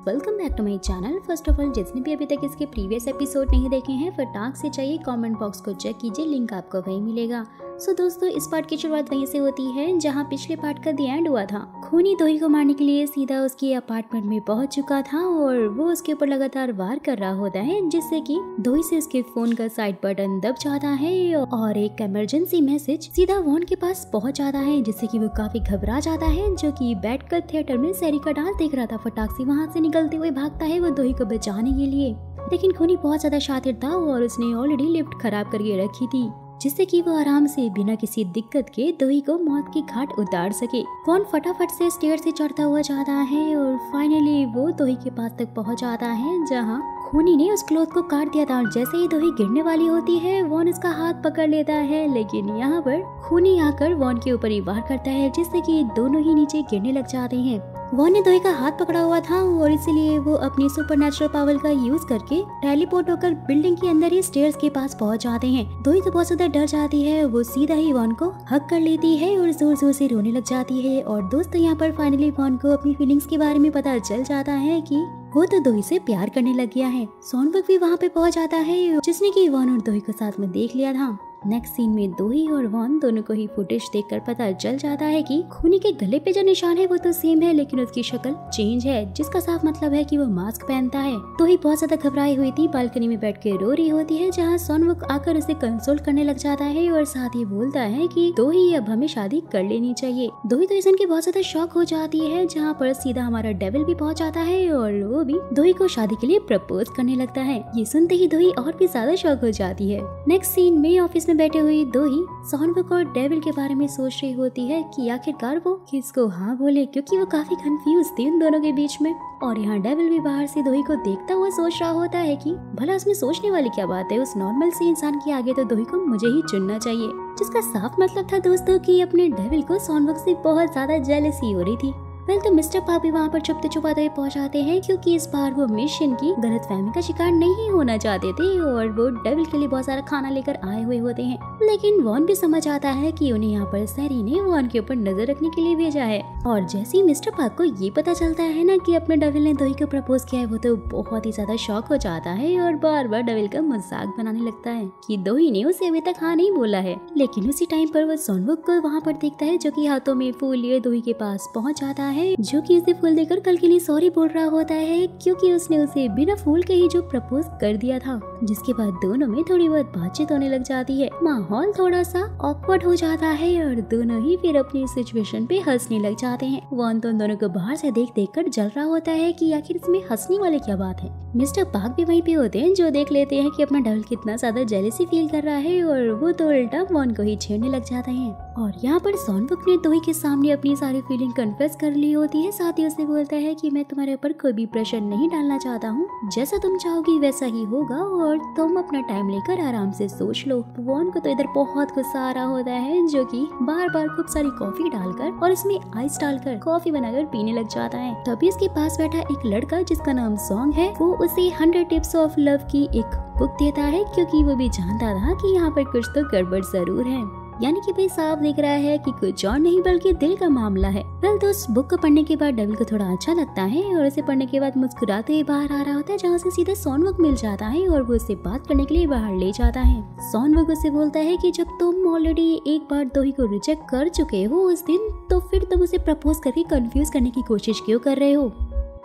Welcome back to my channel. First of all, जिसने भी अभी तक इसके प्रीवियस एपिसोड नहीं देखे हैं फटाक से चाहिए कमेंट बॉक्स को चेक कीजिए, लिंक आपको वहीं मिलेगा। सो दोस्तों, इस पार्ट की शुरुआत वहीं से होती है जहां पिछले पार्ट का दी एंड हुआ था। खूनी दोही को मारने के लिए सीधा उसके अपार्टमेंट में पहुंच चुका था और वो उसके ऊपर लगातार वार कर रहा होता है, जिससे कि दोही से उसके फोन का साइड बटन दब जाता है और एक इमरजेंसी मैसेज सीधा वॉन के पास पहुंच जाता है, जिससे कि वो काफी घबरा जाता है, जो कि बैठकर थिएटर में सैरी का डांस देख रहा था। फटाक से वहाँ से निकलते हुए भागता है वो दोही को बचाने के लिए, लेकिन खूनी बहुत ज्यादा शातिर था और उसने ऑलरेडी लिफ्ट खराब करके रखी थी, जिससे कि वो आराम से बिना किसी दिक्कत के दोही को मौत की घाट उतार सके। वॉन फटाफट से स्टेयर से चढ़ता हुआ जाता है और फाइनली वो दोही के पास तक पहुंच जाता है जहां खूनी ने उस क्लॉथ को काट दिया था। और जैसे ही दोही गिरने वाली होती है वॉन उसका हाथ पकड़ लेता है, लेकिन यहाँ पर खूनी आकर वॉन के ऊपर ही वार करता है, जिससे कि दोनों ही नीचे गिरने लग जाते हैं। वॉन ने दोही का हाथ पकड़ा हुआ था और इसलिए वो अपनी सुपरनैचुरल पावर का यूज करके टेलीपोर्ट होकर बिल्डिंग के अंदर ही स्टेयर्स के पास पहुंच जाते हैं। दोही तो बहुत ज्यादा डर जाती है, वो सीधा ही वॉन को हक कर लेती है और जोर जोर से रोने लग जाती है। और दोस्तों, यहाँ पर फाइनली वॉन को अपनी फीलिंग्स के बारे में पता चल जाता है कि वो तो दोही से प्यार करने लग गया है। सॉनबुक भी वहाँ पे पहुँच जाता है, जिसने कि वॉन और दोही को साथ में देख लिया था। नेक्स्ट सीन में दोही और वॉन दोनों को ही फुटेज देखकर पता चल जाता है कि खूनी के गले पे जो निशान है वो तो सेम है, लेकिन उसकी शक्ल चेंज है, जिसका साफ मतलब है कि वो मास्क पहनता है। दोही बहुत ज्यादा घबराई हुई थी, बालकनी में बैठ के रो रही होती है, जहाँ सॉनबुक आकर उसे कंसोल करने लग जाता है और साथ ही बोलता है कि दोही अब हमें शादी कर लेनी चाहिए। दोही तो सुन के बहुत ज्यादा शॉक हो जाती है, जहाँ पर सीधा हमारा डेविल भी पहुँच जाता है और वो भी दोही को शादी के लिए प्रपोज करने लगता है। ये सुनते ही दोही और भी ज्यादा शॉक हो जाती है। नेक्स्ट सीन में ऑफिस बैठे हुई दोही सॉनबुक और डेविल के बारे में सोच रही होती है कि आखिरकार वो किसको हाँ बोले, क्योंकि वो काफी कंफ्यूज थी उन दोनों के बीच में। और यहाँ डेविल भी बाहर से दोही को देखता हुआ सोच रहा होता है कि भला उसमें सोचने वाली क्या बात है, उस नॉर्मल से इंसान के आगे तो दोही को मुझे ही चुनना चाहिए। जिसका साफ मतलब था दोस्तों कि अपने डेविल को सॉनबुक से बहुत ज्यादा जेलसी हो रही थी। वेल तो मिस्टर पाप भी वहाँ पर छुपते छुपाते पहुँच जाते हैं, क्योंकि इस बार वो मिशन की गलतफहमी का शिकार नहीं होना चाहते थे और वो डेविल के लिए बहुत सारा खाना लेकर आए हुए होते हैं। लेकिन वॉन भी समझ आता है कि उन्हें यहाँ पर सैरी ने वॉन के ऊपर नजर रखने के लिए भेजा है। और जैसे ही मिस्टर पाप को ये पता चलता है ना कि अपने डेविल ने दोही को प्रपोज किया है, वो तो बहुत ही ज्यादा शॉक हो जाता है और बार बार डेविल का मजाक बनाने लगता है कि दोही ने उसे अभी तक हाँ नहीं बोला है। लेकिन उसी टाइम पर वो सॉनबुक को वहाँ पर देखता है, जो कि हाथों में फूल लिए दोही के पास पहुँच जाता है, जो कि उसे फूल देकर कल के लिए सॉरी बोल रहा होता है, क्योंकि उसने उसे बिना फूल के ही जो प्रपोज कर दिया था। जिसके बाद दोनों में थोड़ी बहुत बातचीत होने लग जाती है। माहौल थोड़ा सा ऑकवर्ड हो जाता है और दोनों ही फिर अपनी सिचुएशन पे हंसने लग जाते हैं। वॉन तो दोनों को बाहर से देख देख कर जल रहा होता है कि आखिर इसमें हंसने वाली क्या बात है। मिस्टर पार्क भी वहीं पे होते हैं, जो देख लेते हैं कि अपना डेविल कितना ज्यादा जेलसी फील कर रहा है और वो तो उल्टा वॉन को ही छेड़ने लग जाते हैं। और यहाँ पर सॉनबुक ने दोही के सामने अपनी सारी फीलिंग कन्फेस कर ली होती है। साथ ही उसने बोलता है कि मैं तुम्हारे ऊपर कोई भी प्रेशर नहीं डालना चाहता हूँ, जैसा तुम चाहोगी वैसा ही होगा और तुम अपना टाइम लेकर आराम से सोच लो। वॉन को तो इधर बहुत गुस्सा आ रहा होता है, जो कि बार बार खूब सारी कॉफी डालकर और इसमें आइस डालकर कॉफी बनाकर पीने लग जाता है। तभी उसके पास बैठा एक लड़का जिसका नाम सॉन्ग है, वो उसे 100 टिप्स ऑफ लव की एक बुक देता है, क्योंकि वो भी जानता था कि यहाँ पर कुछ तो गड़बड़ जरूर है। यानी कि भाई साफ दिख रहा है कि कुछ और नहीं बल्कि दिल का मामला है। वेल तो उस बुक को पढ़ने के बाद डेविल को थोड़ा अच्छा लगता है और उसे पढ़ने के बाद मुस्कुराते हुए बाहर आ रहा होता है, जहाँ से सीधा सॉनबुक मिल जाता है और वो उससे बात करने के लिए बाहर ले जाता है। सॉनबुक उसे बोलता है कि जब तुम ऑलरेडी एक बार दोही को रिजेक्ट कर चुके हो उस दिन, तो फिर तुम उसे प्रपोज करके कंफ्यूज करने की कोशिश क्यों कर रहे हो,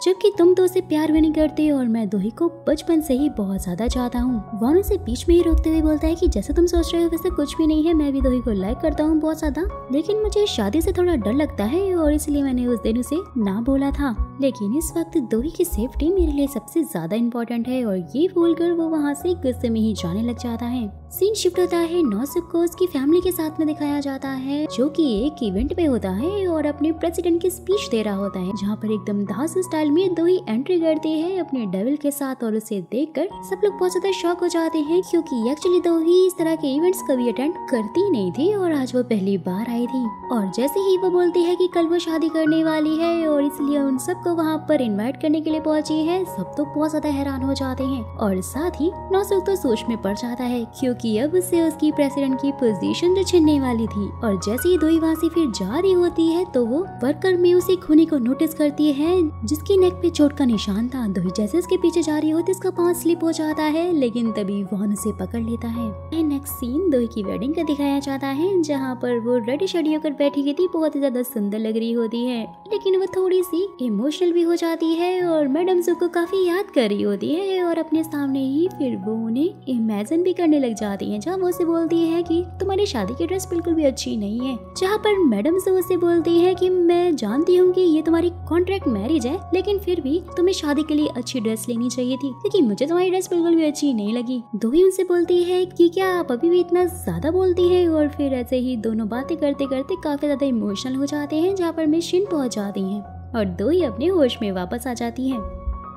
जबकि तुम तो उसे प्यार भी नहीं करते और मैं दोही को बचपन से ही बहुत ज्यादा चाहता हूँ। वॉन उसे बीच में ही रोकते हुए बोलता है कि जैसे तुम सोच रहे हो वैसे कुछ भी नहीं है, मैं भी दोही को लाइक करता हूँ बहुत ज्यादा, लेकिन मुझे शादी से थोड़ा डर लगता है और इसलिए मैंने उस दिन उसे ना बोला था। लेकिन इस वक्त दोही की सेफ्टी मेरे लिए सबसे ज्यादा इम्पोर्टेंट है। और ये बोलकर वो वहाँ से गुस्से में ही जाने लग जाता है। सीन शिफ्ट होता है नौसुक को उसकी फैमिली के साथ में दिखाया जाता है, जो कि एक इवेंट पे होता है और अपने प्रेसिडेंट की स्पीच दे रहा होता है, जहाँ पर एकदम दास स्टाइल में दोही एंट्री करती है अपने डेविल के साथ। और उसे देखकर सब लोग बहुत ज्यादा शॉक हो जाते हैं, क्योंकि एक्चुअली दोही इस तरह के इवेंट्स कभी अटेंड करती नहीं थी और आज वो पहली बार आई थी। और जैसे ही वो बोलती है कि कल वो शादी करने वाली है और इसलिए उन सबको वहाँ पर इन्वाइट करने के लिए पहुंची है, सब तो बहुत ज्यादा हैरान हो जाते हैं। और साथ ही नौसुक तो सोच में पड़ जाता है, क्योंकि अब उससे उसकी प्रेसिडेंट की पोजीशन तो छीनने वाली थी। और जैसे ही दोही वहाँ से फिर जा रही होती है तो वो वर्कर में उसे खूनी को नोटिस करती है, जिसके नेक पे चोट का निशान था। दोही जैसे उसके पीछे जा रही होती उसका पाँव स्लिप हो जाता है, लेकिन तभी वॉन उसे पकड़ लेता है। नेक्स्ट सीन दोही की वेडिंग का दिखाया जाता है, जहाँ पर वो रेडी शेडी होकर बैठी हुई थी, बहुत ही ज्यादा सुंदर लग रही होती है, लेकिन वो थोड़ी सी इमोशनल भी हो जाती है और मैडम सू को काफी याद कर रही होती है और अपने सामने ही फिर वो उन्हें इमेजिन भी करने लग जाती है, जहाँ वो उसे बोलती है कि तुम्हारी शादी की ड्रेस बिल्कुल भी अच्छी नहीं है। जहाँ पर मैडम सू उसे बोलती है कि मैं जानती हूँ कि ये तुम्हारी कॉन्ट्रैक्ट मैरिज है, लेकिन फिर भी तुम्हें शादी के लिए अच्छी ड्रेस लेनी चाहिए थी, लेकिन मुझे तुम्हारी ड्रेस बिल्कुल भी अच्छी नहीं लगी। दोही उनसे बोलती है कि क्या आप अभी भी इतना ज्यादा बोलती है, और फिर ऐसे ही दोनों बातें करते करते काफी ज्यादा इमोशनल हो जाते हैं, जहाँ पर मिशन पहुँच जाती है और दोही अपने होश में वापस आ जाती है।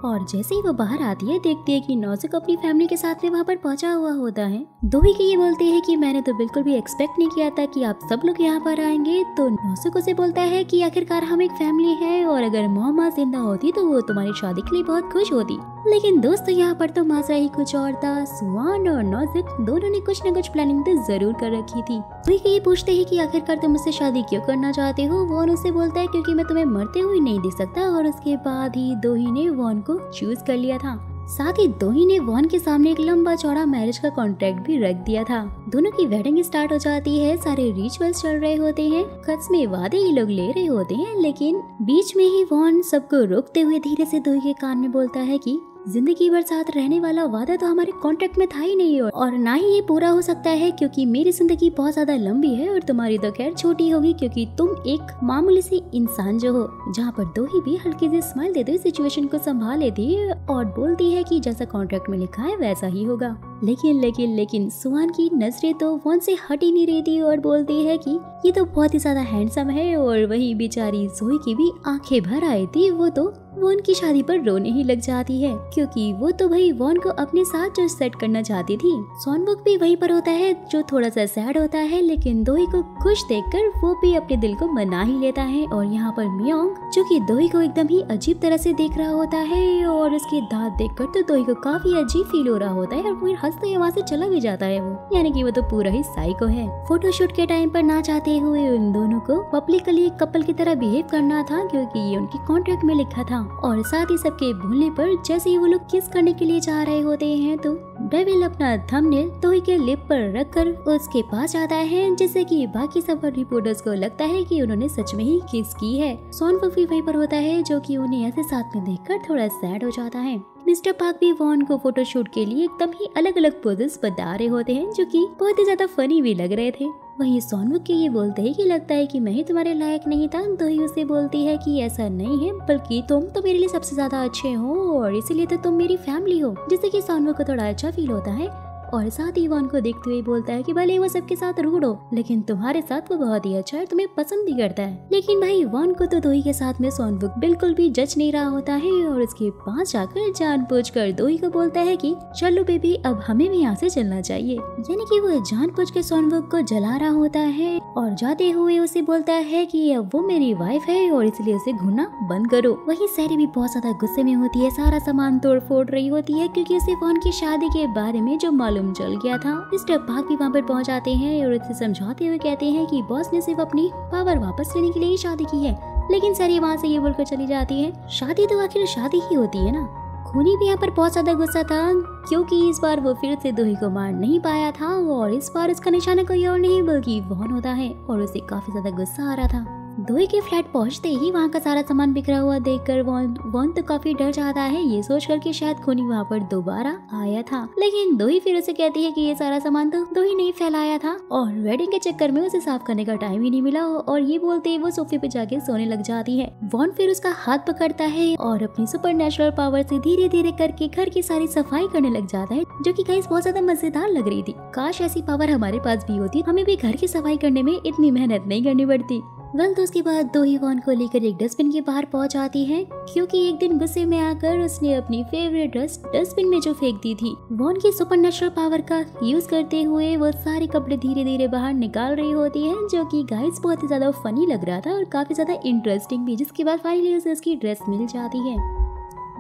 और जैसे ही वो बाहर आती है देखती है कि नौसिक अपनी फैमिली के साथ में वहाँ पर पहुंचा हुआ होता है। दोही की ये बोलती है कि मैंने तो बिल्कुल भी एक्सपेक्ट नहीं किया था कि आप सब लोग यहाँ पर आएंगे। तो नौसिक उसे बोलता है कि आखिरकार हम एक फैमिली है और अगर मोहम्मा जिंदा होती तो वो तुम्हारी शादी के लिए बहुत खुश होती, लेकिन दोस्तों यहाँ पर तो माजरा ही कुछ और था। सुहान और नौसिक दोनों ने कुछ न कुछ प्लानिंग तो जरूर कर रखी थी। दोही ये पूछते हैं कि आखिरकार तुम मुझसे शादी क्यों करना चाहते हो। वॉन उसे बोलता है क्योंकि मैं तुम्हें मरते हुए नहीं देख सकता, और उसके बाद ही दोही ने वॉन को चूज कर लिया था। साथ ही दोही ने वॉन के सामने एक लंबा चौड़ा मैरिज का कॉन्ट्रैक्ट भी रख दिया था। दोनों की वेडिंग स्टार्ट हो जाती है, सारे रिचुअल्स चल रहे होते हैं, कसमें वादे ये लोग ले रहे होते हैं, लेकिन बीच में ही वॉन सबको रोकते हुए धीरे से दोही के कान में बोलता है कि जिंदगी भर साथ रहने वाला वादा तो हमारे कॉन्ट्रैक्ट में था ही नहीं, और ना ही ये पूरा हो सकता है क्योंकि मेरी जिंदगी बहुत ज्यादा लंबी है और तुम्हारी तो खैर छोटी होगी क्योंकि तुम एक मामूली सी इंसान जो हो। जहाँ पर दोही भी हल्की सी स्माइल देते हुए सिचुएशन को संभाल लेती है और बोलती है कि जैसा कॉन्ट्रैक्ट में लिखा है वैसा ही होगा। लेकिन सुहान की नजरें तो वॉन से हट ही नहीं रही थी और बोलती है कि ये तो बहुत ही ज्यादा हैंडसम है, और वही बेचारी जोई की भी आंखें भर आई थी। वो तो वॉन की शादी पर रोने ही लग जाती है क्योंकि वो तो भाई वॉन को अपने साथ जो सेट करना चाहती थी। सॉनबुक भी वहीं पर होता है जो थोड़ा सा सैड होता है, लेकिन दोही को खुश देखकर वो भी अपने दिल को मना ही लेता है। और यहाँ पर मियोंग जो कि दोही को एकदम ही अजीब तरह से देख रहा होता है और उसके दांत देखकर तो दोही को काफी अजीब फील हो रहा होता है और फिर हंसते हुए वहाँ से चला भी जाता है वो, यानी कि वो तो पूरा ही साइको है। फोटोशूट के टाइम पर ना चाहते हुए उन दोनों को पब्लिकली कपल की तरह बिहेव करना था क्योंकि ये उनकी कॉन्ट्रैक्ट में लिखा था। और साथ ही सबके भूलने पर जैसे ही वो लोग किस करने के लिए जा रहे होते हैं तो डेविल अपना थंबनेल दोही के लिप पर रखकर उसके पास जाता है, जिससे कि बाकी सब रिपोर्टर्स को लगता है कि उन्होंने सच में ही किस की है। सॉनबुक भी वहीं पर होता है जो कि उन्हें ऐसे साथ में देखकर थोड़ा सैड हो जाता है। मिस्टर पार्क भी वॉन को फोटोशूट के लिए एकदम ही अलग अलग पोजेस बता रहे होते हैं जो कि बहुत ही ज्यादा फनी भी लग रहे थे। वहीं सोनमुख के ये बोलते हैं कि लगता है कि मैं ही तुम्हारे लायक नहीं था। तो ही उसे बोलती है कि ऐसा नहीं है, बल्कि तुम तो मेरे लिए सबसे ज्यादा अच्छे हो और इसीलिए तो तुम मेरी फैमिली हो, जिससे कि सोनमुख को थोड़ा अच्छा फील होता है। और साथ ही वॉन को देखते हुए बोलता है कि भले वो सबके साथ रूड हो, लेकिन तुम्हारे साथ वो बहुत ही अच्छा है, तुम्हें पसंद भी करता है। लेकिन भाई वॉन को तो दोही के साथ में सोनबुक बिल्कुल भी जज नहीं रहा होता है और उसके पास जाकर जानबूझकर दोही को बोलता है कि चलो बेबी अब हमें भी यहाँ से चलना चाहिए, यानी कि वो जानबूझ के सोनबुक को जला रहा होता है और जाते हुए उसे बोलता है कि अब वो मेरी वाइफ है और इसलिए उसे घूरना बंद करो। वही सैरी भी बहुत ज्यादा गुस्से में होती है, सारा सामान तोड़ फोड़ रही होती है क्योंकि उसे वॉन की शादी के बारे में जो मालूम चल गया था। मिस्टर पार्क भी वहाँ पर पहुँच जाते हैं और उसे समझाते हुए कहते हैं कि बॉस ने सिर्फ अपनी पावर वापस लेने के लिए ही शादी की है, लेकिन सैरी वहाँ से ये बोलकर चली जाती है शादी तो आखिर शादी ही होती है ना। खूनी भी यहाँ पर बहुत ज्यादा गुस्सा था क्योंकि इस बार वो फिर से दोही को मार नहीं पाया था और इस बार इसका निशाना कोई और नहीं बल्कि वॉन होता है और उसे काफी ज्यादा गुस्सा आ रहा था। दोही के फ्लैट पहुंचते ही वहाँ का सारा सामान बिखरा हुआ देखकर वॉन तो काफी डर जाता है, ये सोचकर कि शायद खूनी वहाँ पर दोबारा आया था। लेकिन दोही फिर उसे कहती है कि ये सारा सामान तो दोही ने फैलाया था और वेडिंग के चक्कर में उसे साफ करने का टाइम ही नहीं मिला, और ये बोलते ही वो सोफे पे जाके सोने लग जाती है। वॉन फिर उसका हाथ पकड़ता है और अपनी सुपर नेचुरल पावर से धीरे धीरे करके घर की सारी सफाई करने लग जाता है, जो कि गाइस बहुत ज्यादा मजेदार लग रही थी। काश ऐसी पावर हमारे पास भी होती, हमें भी घर की सफाई करने में इतनी मेहनत नहीं करनी पड़ती। तो उसके बाद दोही वॉन को लेकर एक डस्टबिन के बाहर पहुंच आती है क्योंकि एक दिन गुस्से में आकर उसने अपनी फेवरेट ड्रेस डस्टबिन में जो फेंक दी थी। वॉन की सुपरनेचुरल पावर का यूज करते हुए वो सारे कपड़े धीरे धीरे बाहर निकाल रही होती है, जो कि गाइस बहुत ही ज्यादा फनी लग रहा था और काफी ज्यादा इंटरेस्टिंग भी, जिसके बाद फाइनली उसे उसकी ड्रेस मिल जाती है।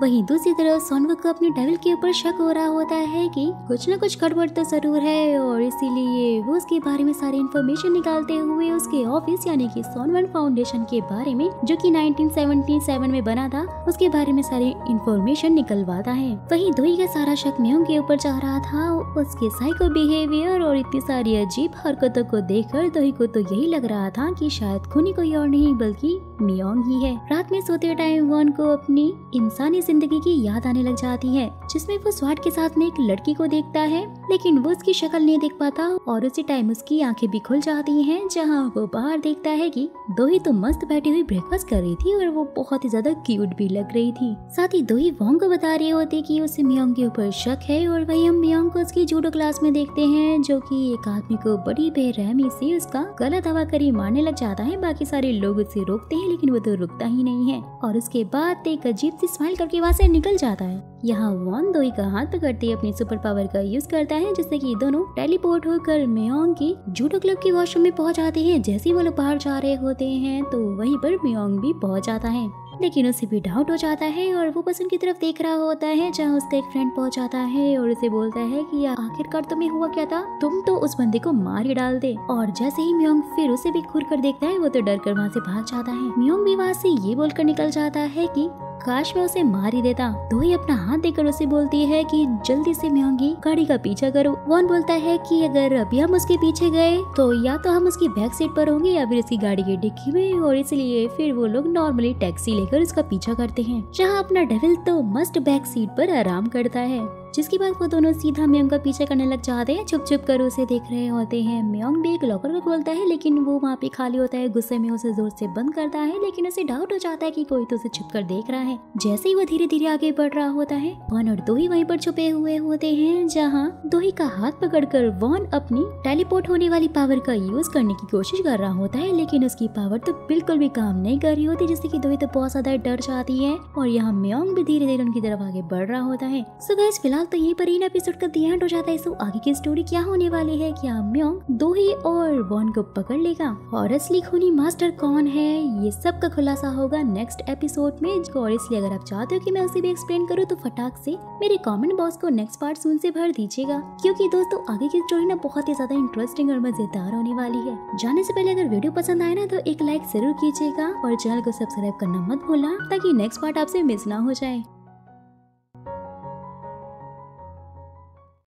वहीं दूसरी तरफ सोनवुक को अपने डेविल के ऊपर शक हो रहा होता है कि कुछ न कुछ गड़बड़ तो जरूर है और इसीलिए वो उसके बारे में सारी इन्फॉर्मेशन निकालते हुए उसके ऑफिस यानी कि सोनवन फाउंडेशन के बारे में, जो कि 1977 में बना था, उसके बारे में सारी इन्फॉर्मेशन निकलवाता है। वहीं दोही का सारा शक मियोंग के ऊपर जा रहा था। उसके साइको बिहेवियर और इतनी सारी अजीब हरकतों को देखकर दोही को तो यही लग रहा था कि शायद खूनी कोई और नहीं बल्कि मियोंग ही है। रात में सोते टाइम वॉन को अपनी इंसानी जिंदगी की याद आने लग जाती है, जिसमें वो स्वाट के साथ में एक लड़की को देखता है, लेकिन वो उसकी शक्ल नहीं देख पाता और उसी टाइम उसकी आंखें भी खुल जाती हैं, जहां वो बाहर देखता है कि दोही तो मस्त बैठी हुई ब्रेकफास्ट कर रही थी और वो बहुत ही ज्यादा क्यूट भी लग रही थी। साथ ही दोही वॉन्ग को बता रही होती कि उसे मियोंग के ऊपर शक है और वही हम मियोंग को उसकी जूडो क्लास में देखते हैं, जो कि एक आदमी को बड़ी बेरहमी से उसका गला दबा कर ही मारने लग जाता है। बाकी सारे लोग उसे रोकते हैं लेकिन वो तो रुकता ही नहीं है और उसके बाद एक अजीब सी स्माइल करके वहाँ से निकल जाता है। यहाँ वॉन दोही का हाथ पकड़ते अपनी सुपर पावर का यूज करता है, जिससे कि दोनों टेलीपोर्ट होकर मियोंग की जूडो क्लब के वॉशरूम में पहुंच जाते हैं। जैसे ही वो लोग बाहर जा रहे होते हैं तो वहीं पर मियोंग भी पहुंच जाता है, लेकिन उसे भी डाउट हो जाता है और वो बस उनकी तरफ देख रहा होता है, जहाँ उसका एक फ्रेंड पहुंच जाता है और उसे बोलता है कि आखिरकार तुम्हें हुआ क्या था, तुम तो उस बंदे को मार ही डाल दे। और जैसे ही मियोंग फिर उसे भी घूर कर देखता है, वो तो डर कर वहाँ से भाग जाता है। मियोंग भी वहाँ से ये बोलकर निकल जाता है कि काश मैं उसे मार ही देता। दोही अपना हाथ देकर उसे बोलती है कि जल्दी से मियोंगी गाड़ी का पीछा करो। वॉन बोलता है कि अगर अभी हम उसके पीछे गए तो या तो हम उसकी बैक सीट पर होंगे या फिर उसकी गाड़ी की डिक्की में, और इसलिए फिर वो लोग नॉर्मली टैक्सी लेकर उसका पीछा करते हैं, जहाँ अपना डेविल तो मस्त बैक सीट पर आराम करता है। जिसके बाद वो दोनों सीधा मियोंग का पीछा करने लग जाते हैं। छुप छुप कर उसे देख रहे होते हैं। मियोंग भी एक लॉकर को खोलता है, लेकिन वो वहाँ पे खाली होता है। गुस्से में उसे जोर से बंद करता है, लेकिन उसे डाउट हो जाता है कि कोई तो उसे छुप कर देख रहा है। जैसे ही वो धीरे धीरे आगे बढ़ रहा होता है, वॉन और दोही वहीं पर छुपे हुए होते हैं, जहाँ दोही का हाथ पकड़कर वॉन अपनी टेलीपोर्ट होने वाली पावर का यूज करने की कोशिश कर रहा होता है, लेकिन उसकी पावर तो बिल्कुल भी काम नहीं कर रही होती, जिससे कि दोही तो बहुत ज्यादा डर जाती है। और यहाँ मियोंग भी धीरे धीरे उनकी तरफ आगे बढ़ रहा होता है। सो गाइस, फिलहाल तो यहीं पर इन एपिसोड का दी एंड हो जाता है। सो आगे की स्टोरी क्या होने वाली है? क्या मियोंग दोही और वॉन को पकड़ लेगा और असली खूनी मास्टर कौन है? ये सब का खुलासा होगा नेक्स्ट एपिसोड में। और इसलिए अगर आप चाहते हो कि मैं उसे भी एक्सप्लेन करूँ तो फटाक से मेरे कमेंट बॉक्स को नेक्स्ट पार्ट सुन से भर दीजिएगा, क्योंकि दोस्तों आगे की स्टोरी ना बहुत ही ज्यादा इंटरेस्टिंग और मजेदार होने वाली है। जाने से पहले अगर वीडियो पसंद आए ना तो एक लाइक जरूर कीजिएगा और चैनल को सब्सक्राइब करना मत भूलना, ताकि नेक्स्ट पार्ट आपसे मिस ना हो जाए।